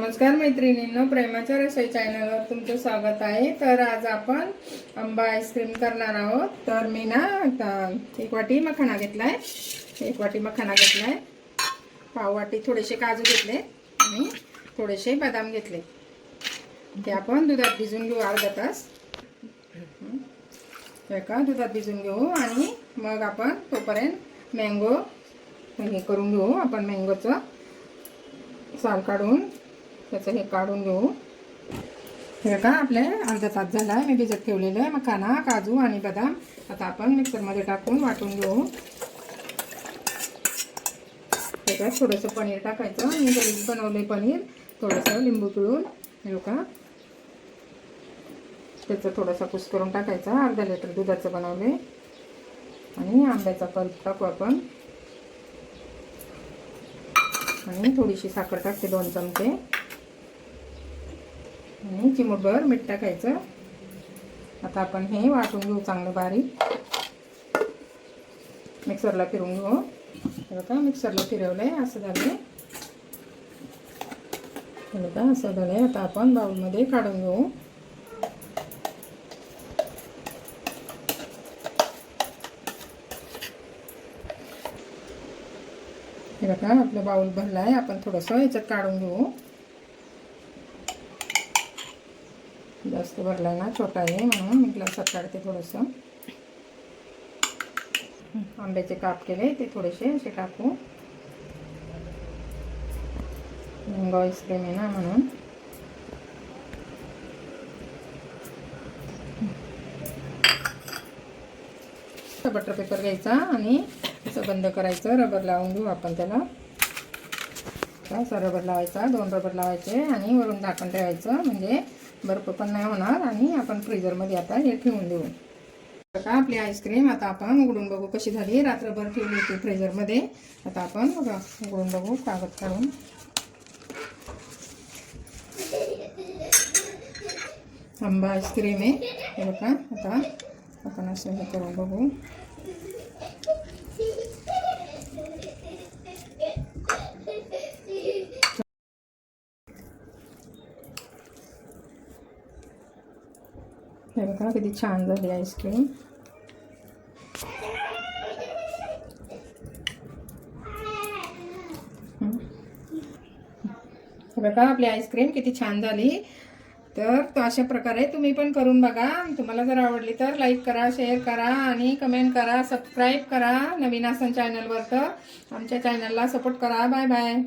नमस्कार मैत्रिणींनो, प्रेमाच्या रसोई चॅनलवर तुमचं स्वागत आहे। तर आज आपण आंबा आईस्क्रीम करणार आहोत। तर मी ना एक वाटी मखाना घेतलाय, पाव वाटी थोडेसे काजू घेतले आणि थोडेसे बदाम घेतले। ते आपण दुधात भिजवून घेऊ अर्धा तास। दुधात भिजवून घेऊ आणि मग आपण तोपर्यंत मँगो हे करून घेऊ। आपण मँगोचं साल काढून त्याचं हे काढून घेऊ। हे का आपले अर्धा तास झाला आहे, मी भिजत ठेवलेले आहे मखाना, काजू आणि बदाम। आता आपण मिक्सरमध्ये टाकून वाटून घेऊ। त्याच्यात थोडंसं पनीर टाकायचं। मी घरीच बनवले पनीर, थोडंसं लिंबू पिळून हे का त्याचं थोडासा कुस करून टाकायचा। अर्धा लिटर दुधाचं बनवले आणि आंब्याचा पल्प टाकू आपण आणि थोडीशी साखर टाकते 2 चमचे आणि चिमूटभर मीठ टाकायचं। आता आपण हे वाटून घेऊ चांगलं बारीक, मिक्सरला फिरवून घेऊ। बघा मिक्सरला फिरवलंय, असं झालंय बघा, असं झालंय। आता आपण बाउलमध्ये काढून घेऊ। हे बघा आपला बाउल भरला आहे, आपण थोडंसं याच्यात काढून घेऊ। जास्त भरला ना, छोटा आहे म्हणून मी ग्लासात काढते। थोडंसं आंब्याचे काप केले ते थोडेसे असे टाकू, मँगो आईस्क्रीम आहे ना म्हणून। बटर पेपर घ्यायचा आणि असं बंद करायचं, रबर लावून घेऊ आपण त्याला। असा रबर लावायचा, 2 रबर लावायचे आणि वरून झाकण ठेवायचं, म्हणजे बर्फ पण नाही होणार। आणि आपण फ्रीजरमध्ये आता हे ठेवून देऊ। बघा आपली आईस्क्रीम आता आपण उघडून बघू कशी झाली। रात्रभर ठेवली होती फ्रीजरमध्ये, आता आपण बघा उघडून बघू कागद काढून। आंबा आईस्क्रीम आहे हे बघा। आता आपण असं हे करून बघू। हे बघा किती छान झाली आईस्क्रीम। हे बघा आपली आईस्क्रीम किती छान झाली। तर अशा प्रकारे तुम्ही पण करून बघा। तुम्हाला जर आवडली तर लाईक करा, शेअर करा आणि कमेंट करा, सबस्क्राईब करा नवीन असेल चॅनलवर तर आमच्या चॅनलला सपोर्ट करा। Bye bye.